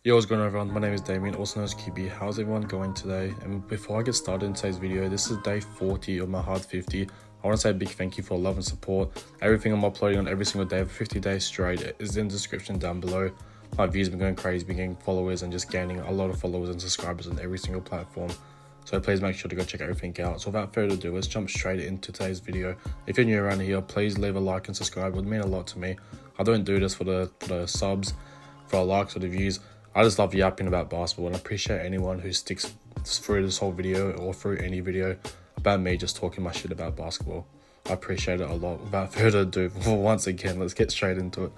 Yo, what's going on everyone? My name is Damien, also known as QB. How's everyone going today? And before I get started in today's video, this is day 40 of my hard 50. I want to say a big thank you for love and support. Everything I'm uploading on every single day for 50 days straight is in the description down below. My views have been going crazy, been getting followers and just gaining a lot of followers and subscribers on every single platform. So please make sure to go check everything out. So without further ado, let's jump straight into today's video. If you're new around here, please leave a like and subscribe. It would mean a lot to me. I don't do this for the subs, for the likes or the views. I just love yapping about basketball, and I appreciate anyone who sticks through this whole video or through any video about me just talking my shit about basketball. I appreciate it a lot. Without further ado, once again, let's get straight into it.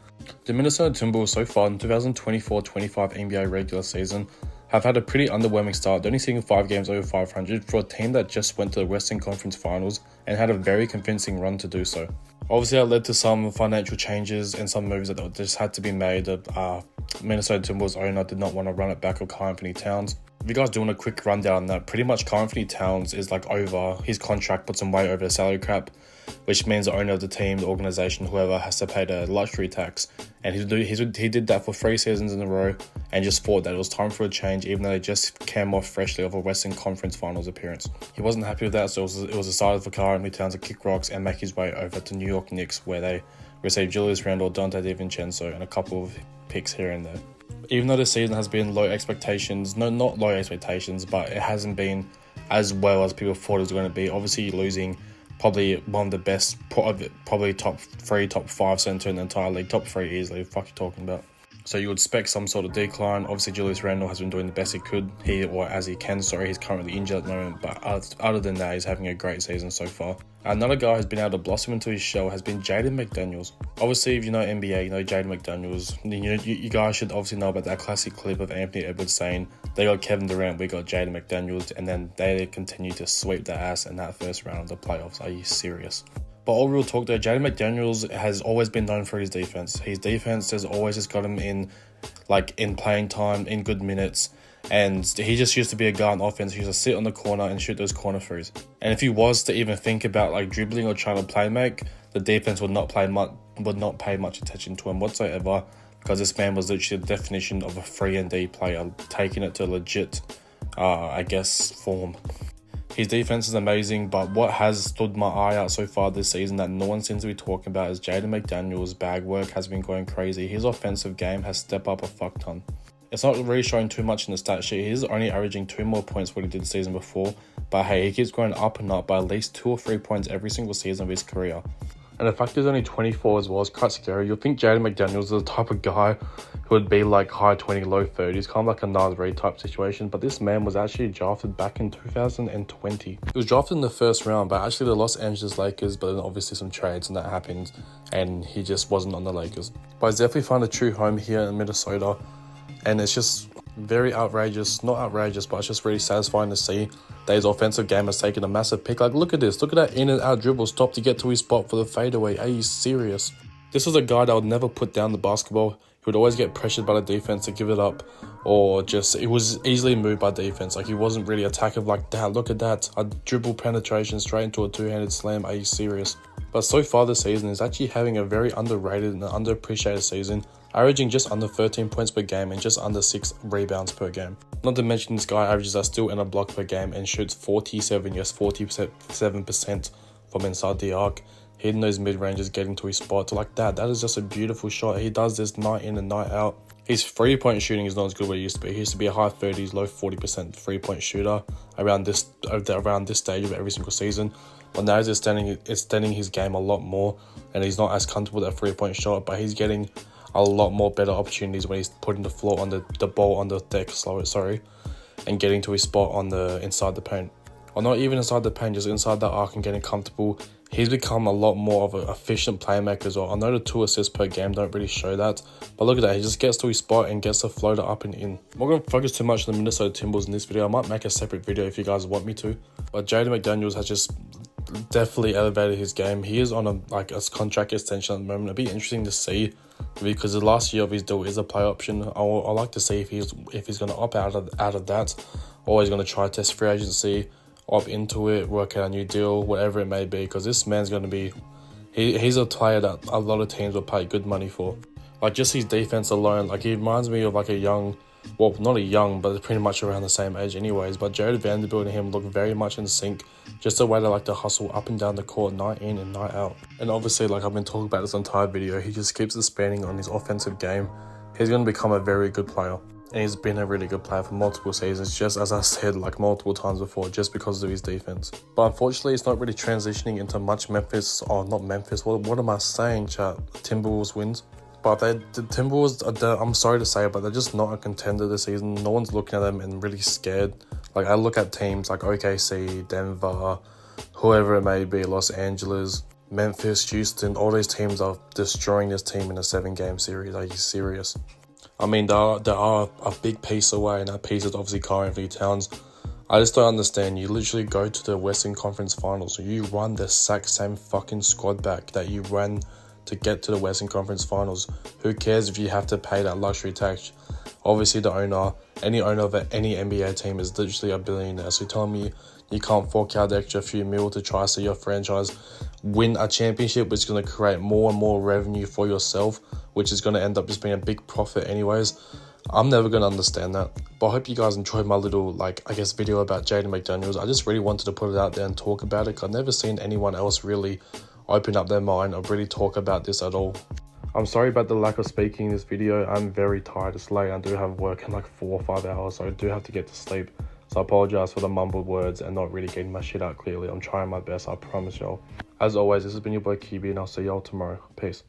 The Minnesota Timberwolves so far in 2024-25 NBA regular season have had a pretty underwhelming start, only seeing 5 games over 500 for a team that just went to the Western Conference Finals and had a very convincing run to do so. Obviously, that led to some financial changes and some moves that just had to be made. Minnesota Timberwolves owner did not want to run it back with Karl-Anthony Towns. If you guys do want a quick rundown, that pretty much Karl-Anthony Towns is like over, his contract puts him way over the salary cap, which means the owner of the team, the organization, whoever has to pay the luxury tax. And he did that for 3 seasons in a row and just thought that it was time for a change, even though they just came off freshly of a Western Conference Finals appearance. He wasn't happy with that, so it was decided for Karl-Anthony Towns to kick rocks and make his way over to New York Knicks, where they received Julius Randle, Dante DiVincenzo, and a couple of picks here and there. Even though this season has been low expectations, no, not low expectations, but it hasn't been as well as people thought it was going to be. Obviously, losing probably one of the best, probably top 3, top 5 center in the entire league, top 3 easily. What the fuck are you talking about? So you would expect some sort of decline. Obviously, Julius Randle has been doing the best he could, he can. He's currently injured at the moment, but other than that, he's having a great season so far. Another guy who's been able to blossom into his shell has been Jaden Mcdaniels. Obviously, if you know NBA, you know Jaden Mcdaniels. You guys should obviously know about that classic clip of Anthony Edwards saying, "They got Kevin Durant, we got Jaden McDaniels," and then they continue to sweep their ass in that first round of the playoffs. Are you serious? But all real talk though, Jaden McDaniels has always been known for his defense. His defense has always just got him in playing time, in good minutes. And he just used to be a guy on offense. He used to sit on the corner and shoot those corner threes. And if he was to even think about dribbling or trying to play make, the defense would not pay much attention to him whatsoever, because this man was literally the definition of a 3-and-D player, taking it to legit, form. His defense is amazing, but what has stood my eye out so far this season that no one seems to be talking about is Jaden McDaniels' bag work has been going crazy. His offensive game has stepped up a fuck ton. It's not really showing too much in the stat sheet. He's only averaging 2 more points than he did the season before, but hey, he keeps going up and up by at least 2 or 3 points every single season of his career. And the fact he's only 24 as well is quite scary. You'll think Jaden McDaniels is the type of guy who would be like high 20, low 30s, kind of like a Nas Reed type situation. But this man was actually drafted back in 2020. He was drafted in the first round by actually the Los Angeles Lakers, but then obviously some trades and that happened, and he just wasn't on the Lakers. But he's definitely found a true home here in Minnesota, and it's just very outrageous. Not outrageous, but it's just really satisfying to see that his offensive game has taken a massive pick. Look at this. Look at that in and out dribble stop to get to his spot for the fadeaway. Are you serious? This was a guy that would never put down the basketball. He would always get pressured by the defense to give it up, or just, it was easily moved by defense. He wasn't really attacking like that. Look at that. A dribble penetration straight into a 2-handed slam. Are you serious? But so far this season, he's actually having a very underrated and underappreciated season, averaging just under 13 points per game and just under 6 rebounds per game. Not to mention this guy averages a steal and a block per game and shoots 47% from inside the arc, hitting those mid-ranges, getting to his spot like that. That is just a beautiful shot. He does this night in and night out. His 3-point shooting is not as good as what it used to be. He used to be a high 30s, low 40% 3-point shooter around this stage of every single season. But now he's extending his game a lot more, and he's not as comfortable with that 3-point shot, but he's getting a lot more better opportunities when he's putting the floor on the ball on the deck, and getting to his spot on the inside the paint. Or not even inside the paint, just inside the arc and getting comfortable. He's become a lot more of an efficient playmaker as well. I know the 2 assists per game don't really show that, but look at that. He just gets to his spot and gets the floater up and in. I'm not going to focus too much on the Minnesota Timberwolves in this video. I might make a separate video if you guys want me to. But Jaden McDaniels has just definitely elevated his game. He is on a contract extension at the moment. It'll be interesting to see, because the last year of his deal is a play option. I like to see if he's going to opt out of that, or he's going to try to test free agency, opt into it, work out a new deal, whatever it may be, because this man's going to be, he's a player that a lot of teams will pay good money for. Just his defense alone, he reminds me of a young well, not a young, but they're pretty much around the same age anyways. But Jared Vanderbilt and him look very much in sync. Just the way they like to hustle up and down the court night in and night out. And obviously, like I've been talking about this entire video, he just keeps expanding on his offensive game. He's going to become a very good player. And he's been a really good player for multiple seasons, just as I said like multiple times before, just because of his defense. But unfortunately, it's not really transitioning into much Memphis, or not Memphis, what am I saying, chat? Timberwolves wins. But the Timberwolves, I'm sorry to say, but they're just not a contender this season. No one's looking at them and really scared. Like, I look at teams like OKC, Denver, whoever it may be, Los Angeles, Memphis, Houston, all these teams are destroying this team in a 7-game series. Are you serious? I mean, they are a big piece away, and that piece is obviously Karl Anthony Towns. I just don't understand. You literally go to the Western Conference Finals. You run the exact same fucking squad back that you ran to get to the Western Conference Finals. Who cares if you have to pay that luxury tax? Obviously, the owner, any owner of any NBA team is literally a billionaire. So you're telling me you can't fork out the extra few mil to try to see your franchise win a championship, which is going to create more and more revenue for yourself, which is going to end up just being a big profit anyways. I'm never going to understand that. But I hope you guys enjoyed my little, video about Jaden Mcdaniels. I just really wanted to put it out there and talk about it, 'cause I've never seen anyone else really open up their mind or really talk about this at all. I'm sorry about the lack of speaking in this video. I'm very tired. It's late. I do have work in like 4 or 5 hours, so I do have to get to sleep. So I apologize for the mumbled words and not really getting my shit out clearly. I'm trying my best, I promise y'all. As always, this has been your boy qybii, and I'll see y'all tomorrow. Peace.